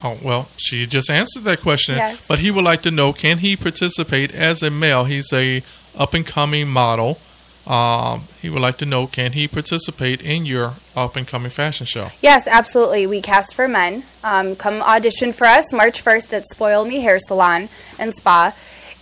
Oh, well, she just answered that question. Yes. But he would like to know, can he participate as a male? He's a up-and-coming model. He would like to know, can he participate in your up-and-coming fashion show? Yes, absolutely. We cast for men. Come audition for us March 1st at Spoil Me Hair Salon and Spa.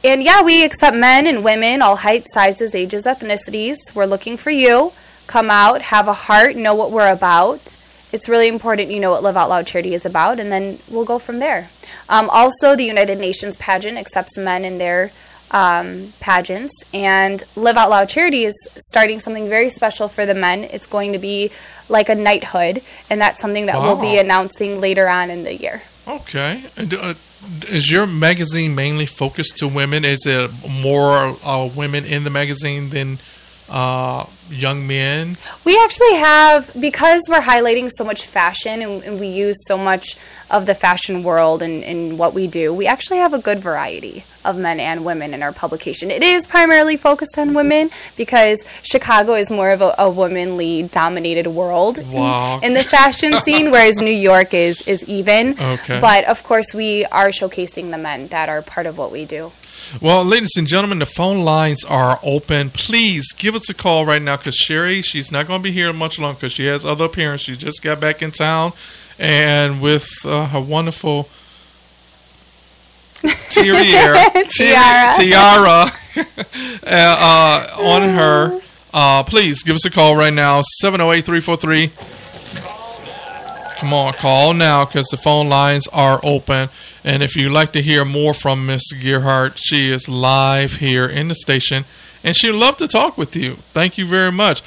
And yeah, we accept men and women, all heights, sizes, ages, ethnicities. We're looking for you. Come out, have a heart, know what we're about. It's really important you know what Live Out Loud Charity is about, and then we'll go from there. Also, the United Nations pageant accepts men in their pageants, and Live Out Loud Charity is starting something very special for the men. It's going to be like a knighthood, and that's something that we'll be announcing later on in the year. Okay. And, is your magazine mainly focused to women? Is it more women in the magazine than young men? We actually have, because we're highlighting so much fashion and we use so much of the fashion world in what we do, we actually have a good variety of men and women in our publication. It is primarily focused on women because Chicago is more of a womanly dominated world in the fashion scene, whereas New York is even. Okay. But of course we are showcasing the men that are part of what we do. Well, ladies and gentlemen, the phone lines are open. Please give us a call right now because Sherry, she's not going to be here much longer because she has other appearances. She just got back in town, and with her wonderful tiara on her. Please give us a call right now, 708-343. Come on, call now because the phone lines are open. And if you'd like to hear more from Miss Gearhart, she is live here in the station, and she'd love to talk with you. Thank you very much.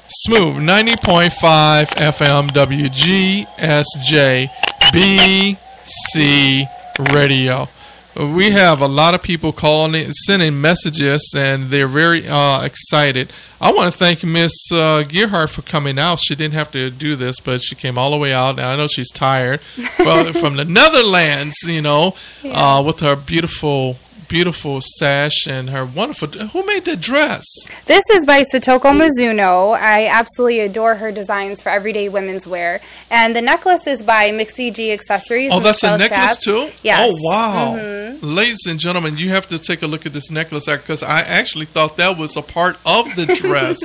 Smooth 90.5 FM WGSJ BC Radio. We have a lot of people calling, sending messages, and they're very excited. I want to thank Miss Gearhart for coming out. She didn't have to do this, but she came all the way out. And I know she's tired from the Netherlands, with her beautiful sash and her wonderful. Who made the dress? This is by Satoko Mizuno. I absolutely adore her designs for everyday women's wear. And the necklace is by Mixie G Accessories. Oh, that's a necklace too? Yes. Oh, wow. Ladies and gentlemen, you have to take a look at this necklace because I actually thought that was a part of the dress.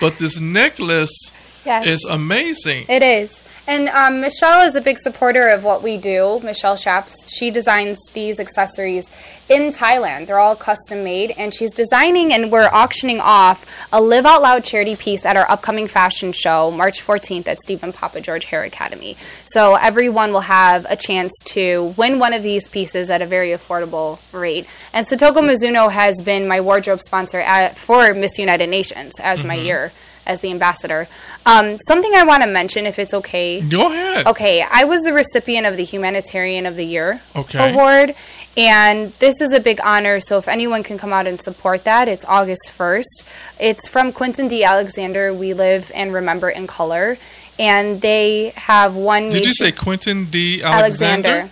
But this necklace is amazing. It is. And Michelle is a big supporter of what we do. Michelle Shaps, she designs these accessories in Thailand. They're all custom made, and she's designing and we're auctioning off a Live Out Loud charity piece at our upcoming fashion show, March 14th at Stephen Papa George Hair Academy. So everyone will have a chance to win one of these pieces at a very affordable rate. And Satoko Mizuno has been my wardrobe sponsor for Miss United Nations as my year as the ambassador. Something I want to mention, if it's okay. Go ahead. Okay, I was the recipient of the Humanitarian of the Year award, and this is a big honor, so if anyone can come out and support that, it's August 1st. It's from Quentin D. Alexander, We Live and Remember in Color, and they have one... Did you say Quentin D. Alexander?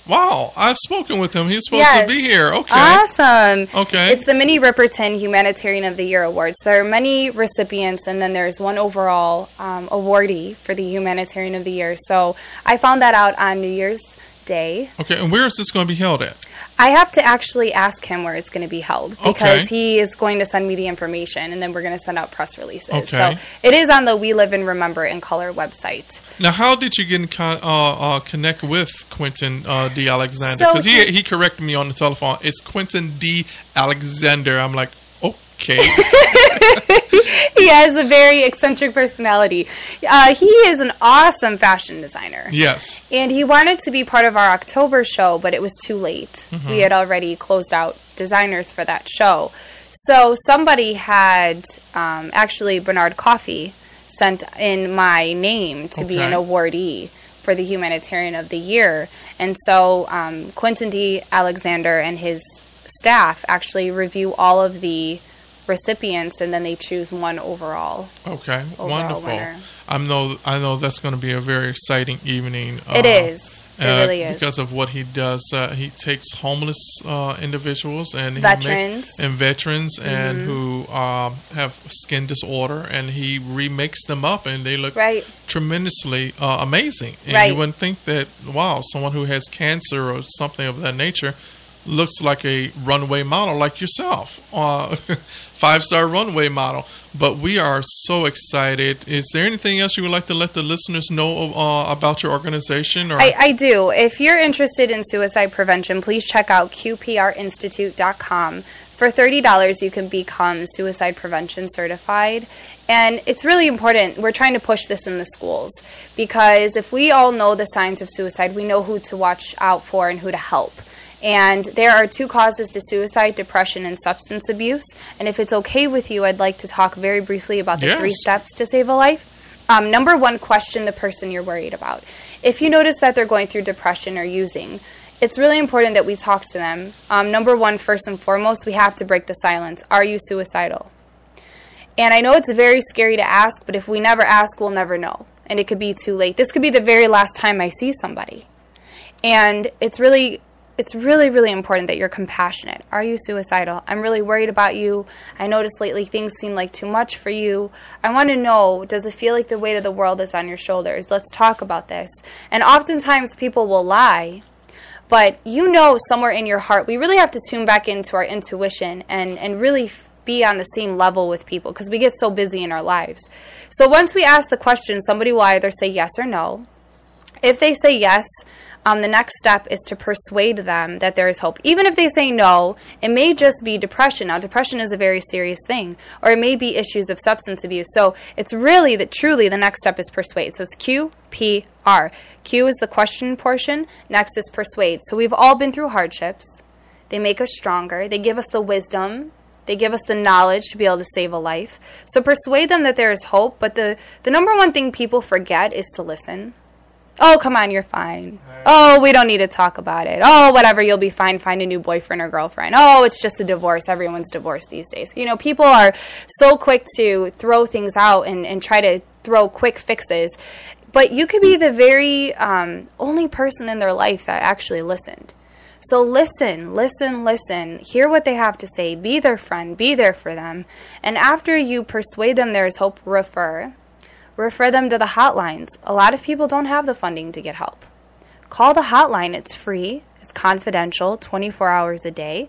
Wow, I've spoken with him. He's supposed to be here. Okay. Awesome. Okay. It's the Minnie Ripperton Humanitarian of the Year Award. So there are many recipients, and then there's one overall awardee for the Humanitarian of the Year. So I found that out on New Year's Day. Okay, and where is this going to be held at? I have to actually ask him where it's going to be held because he is going to send me the information, and then we're going to send out press releases. Okay. So it is on the We Live and Remember in Color website. Now, how did you get in connect with Quentin D. Alexander? Because he corrected me on the telephone. It's Quentin D. Alexander. I'm like, okay. He has a very eccentric personality. He is an awesome fashion designer. Yes. And he wanted to be part of our October show, but it was too late. We had already closed out designers for that show. So somebody had, actually Bernard Coffey, sent in my name to be an awardee for the Humanitarian of the Year. And so Quentin D. Alexander and his staff actually review all of the recipients, and then they choose one overall. Wonderful. Winner. I know that's going to be a very exciting evening. It is. It really is. Because of what he does. He takes homeless individuals and veterans and who have skin disorder, and he remakes them up, and they look tremendously amazing. And you wouldn't think that, wow, someone who has cancer or something of that nature looks like a runway model like yourself, 5-star runway model. But we are so excited. Is there anything else you would like to let the listeners know about your organization? Or? I do. If you're interested in suicide prevention, please check out qprinstitute.com. For $30, you can become suicide prevention certified. And it's really important. We're trying to push this in the schools, because if we all know the signs of suicide, we know who to watch out for and who to help. And there are 2 causes to suicide: depression and substance abuse. And if it's okay with you, I'd like to talk very briefly about the 3 steps to save a life. Number 1, question the person you're worried about. If you notice that they're going through depression or using, it's really important that we talk to them. Number 1, first and foremost, we have to break the silence. Are you suicidal? And I know it's very scary to ask, but if we never ask, we'll never know. And it could be too late. This could be the very last time I see somebody. And it's really, really important that you're compassionate. Are you suicidal? I'm really worried about you. I noticed lately things seem like too much for you. I want to know, does it feel like the weight of the world is on your shoulders? Let's talk about this. And oftentimes people will lie, but you know somewhere in your heart, we really have to tune back into our intuition and really be on the same level with people, because we get so busy in our lives. So once we ask the question, somebody will either say yes or no. If they say yes, the next step is to persuade them that there is hope. Even if they say no, it may just be depression. Now, depression is a very serious thing, or it may be issues of substance abuse. So it's really truly the next step is persuade. So it's QPR. Q is the question portion. Next is persuade. So we've all been through hardships. They make us stronger. They give us the wisdom. They give us the knowledge to be able to save a life. So persuade them that there is hope. But the number 1 thing people forget is to listen. Oh, come on, you're fine. Oh, we don't need to talk about it. Oh, whatever, you'll be fine. Find a new boyfriend or girlfriend. Oh, it's just a divorce. Everyone's divorced these days. You know, people are so quick to throw things out and try to throw quick fixes. But you could be the very only person in their life that actually listened. So listen. Hear what they have to say. Be their friend. Be there for them. And after you persuade them there is hope, refer them to the hotlines. A lot of people don't have the funding to get help. Call the hotline. It's free. It's confidential, 24 hours a day.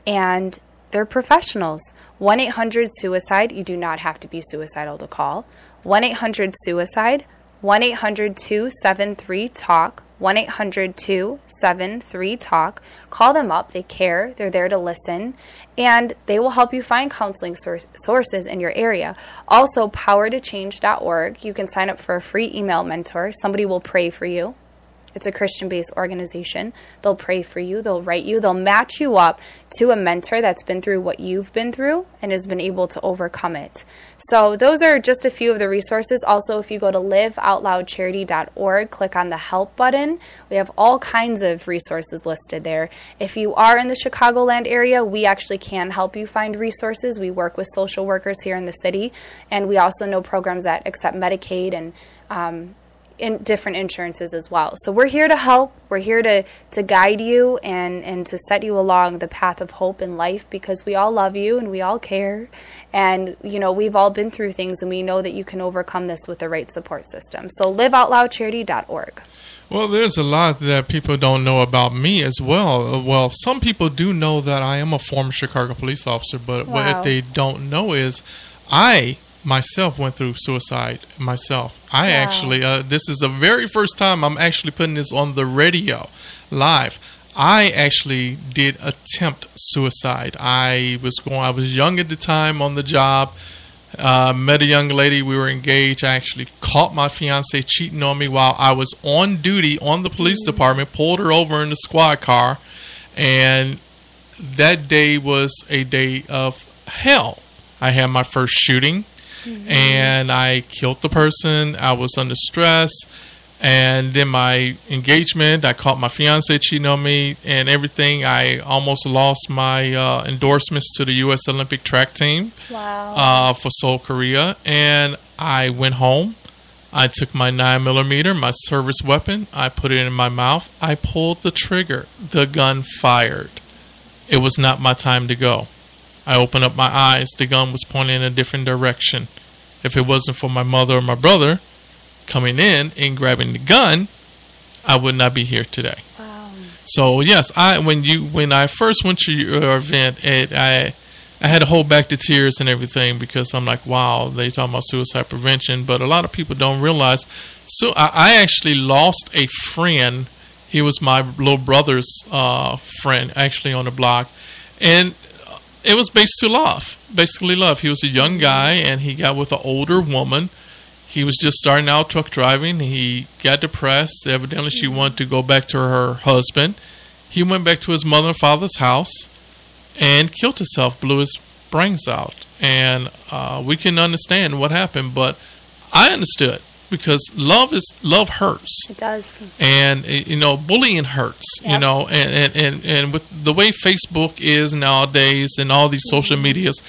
And they're professionals. 1-800-SUICIDE. You do not have to be suicidal to call. 1-800-SUICIDE. 1-800-273-TALK. 1-800-273-TALK. Call them up. They care. They're there to listen. And they will help you find counseling sources in your area. Also, powertochange.org. You can sign up for a free email mentor. Somebody will pray for you. It's a Christian-based organization. They'll pray for you. They'll write you. They'll match you up to a mentor that's been through what you've been through and has been able to overcome it. So those are just a few of the resources. Also, if you go to liveoutloudcharity.org, click on the help button. We have all kinds of resources listed there. If you are in the Chicagoland area, we actually can help you find resources. We work with social workers here in the city, and we also know programs that accept Medicaid and in different insurances as well. So we're here to help. We're here to guide you and to set you along the path of hope in life, because we all love you and we all care. And, you know, we've all been through things, and we know that you can overcome this with the right support system. So liveoutloudcharity.org. Well, there's a lot that people don't know about me as well. Well, some people do know that I am a former Chicago police officer, but what they don't know is I myself went through suicide myself. I actually, this is the very first time I'm actually putting this on the radio live. I actually did attempt suicide. I was young at the time on the job. Met a young lady. We were engaged. I actually caught my fiance cheating on me while I was on duty on the police department, pulled her over in the squad car, and that day was a day of hell. I had my first shooting. And I killed the person. I was under stress. And then my engagement, I caught my fiance cheating on me and everything. I almost lost my endorsements to the U.S. Olympic track team for Seoul, Korea. And I went home. I took my 9mm, my service weapon. I put it in my mouth. I pulled the trigger. The gun fired. It was not my time to go. I opened up my eyes. The gun was pointing in a different direction. If it wasn't for my mother or my brother coming in and grabbing the gun, I would not be here today. Wow. So yes, when I first went to your event, I had to hold back the tears and everything because I'm like, wow, they talking about suicide prevention, but a lot of people don't realize. So I actually lost a friend. He was my little brother's friend, actually, on the block, and it was basically love. He was a young guy, and he got with an older woman. He was just starting out truck driving. He got depressed. Evidently, she wanted to go back to her husband. He went back to his mother and father's house and killed himself, blew his brains out. And we can understand what happened, but I understood because love hurts. It does. And bullying hurts. Yep. And with the way Facebook is nowadays and all these social medias,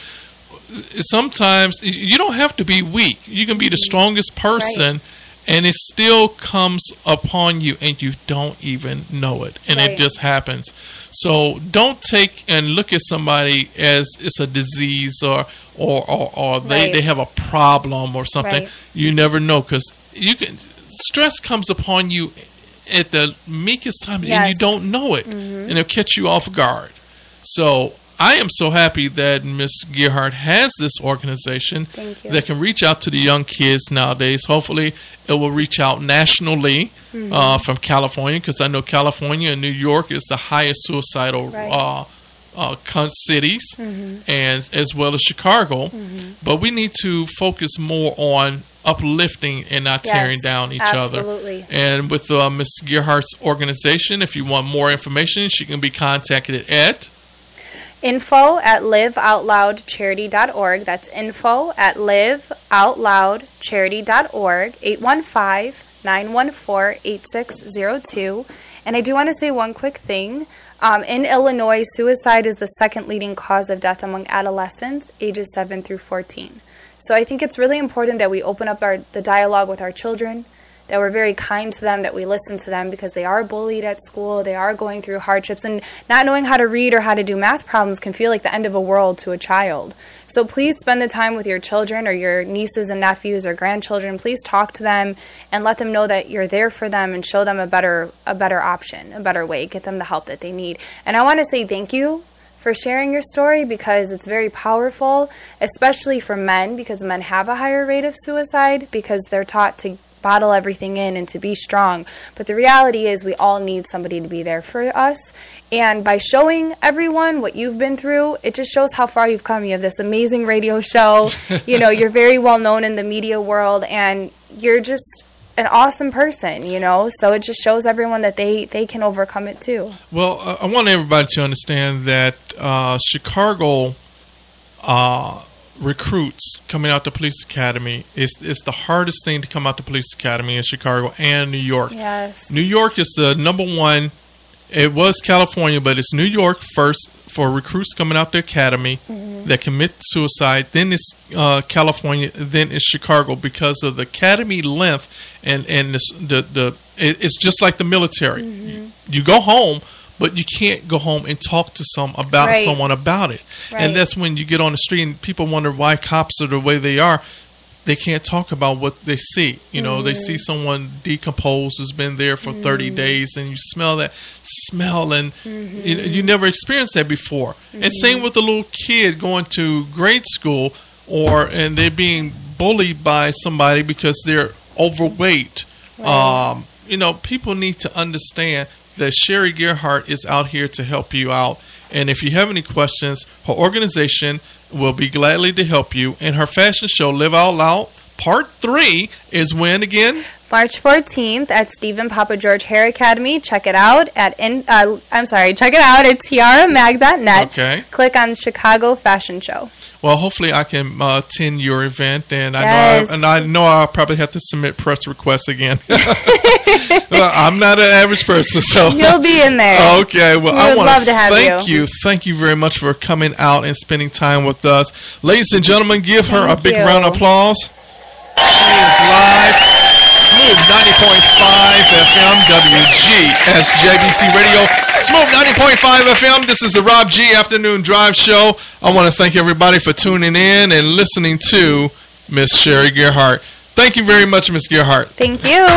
sometimes you don't have to be weak. You can be the strongest person, and it still comes upon you, and you don't even know it, and it just happens. So don't take and look at somebody as it's a disease or they have a problem or something. You never know, because stress comes upon you at the meekest time, and you don't know it, and it'll catch you off guard. So I am so happy that Ms. Gerhardt has this organization that can reach out to the young kids nowadays. Hopefully, it will reach out nationally from California, because I know California and New York is the highest suicidal cities, and as well as Chicago. But we need to focus more on uplifting and not tearing down each other. And with Ms. Gerhardt's organization, if you want more information, she can be contacted at info@liveoutloudcharity.org. That's info@liveoutloudcharity.org. 815-914-8602. And I do want to say one quick thing. In Illinois, suicide is the second leading cause of death among adolescents ages 7 through 14. So I think it's really important that we open up the dialogue with our children, that we're very kind to them, that we listen to them, because they are bullied at school, they are going through hardships, and not knowing how to read or how to do math problems can feel like the end of a world to a child. So please spend the time with your children or your nieces and nephews or grandchildren. Please talk to them and let them know that you're there for them, and show them a better option, a better way, get them the help that they need. And I want to say thank you for sharing your story, because it's very powerful, especially for men, because men have a higher rate of suicide because they're taught to bottle everything in and to be strong. But the reality is we all need somebody to be there for us. And by showing everyone what you've been through, it just shows how far you've come. You have this amazing radio show. You're very well known in the media world, and you're just an awesome person, So it just shows everyone that they can overcome it too. Well, I want everybody to understand that Chicago recruits coming out the police academy is the hardest thing to come out the police academy in Chicago and New York. Yes. New York is the number one. It was California, but it's New York first for recruits coming out the academy that commit suicide. Then it's California. Then it's Chicago, because of the academy length, and it's just like the military. You go home, but you can't go home and talk to someone about it. And that's when you get on the street and people wonder why cops are the way they are. They can't talk about what they see. They see someone decomposed who's been there for 30 days, and you smell that smell, and you never experienced that before. And same with the little kid going to grade school, and they're being bullied by somebody because they're overweight. People need to understand that Sherry Gerhardt is out here to help you out. And if you have any questions, her organization will be gladly to help you. And her fashion show, Live Out Loud, Part 3, is when again? March 14th at Stephen Papa George Hair Academy. Check it out at tiaramag.net. Okay. Click on Chicago Fashion Show. Well, hopefully I can attend your event, and yes. I know I'll probably have to submit press requests again. Well, I'm not an average person, so you'll be in there. Okay, well, I want to thank you. Thank you very much for coming out and spending time with us, ladies and gentlemen. Give her a big round of applause. She is live Smooth 90.5 FM WGSJBC Radio. Smooth 90.5 FM. This is the Rob G Afternoon Drive Show. I want to thank everybody for tuning in and listening to Miss Sherry Gerhardt. Thank you very much, Miss Gerhardt. Thank you.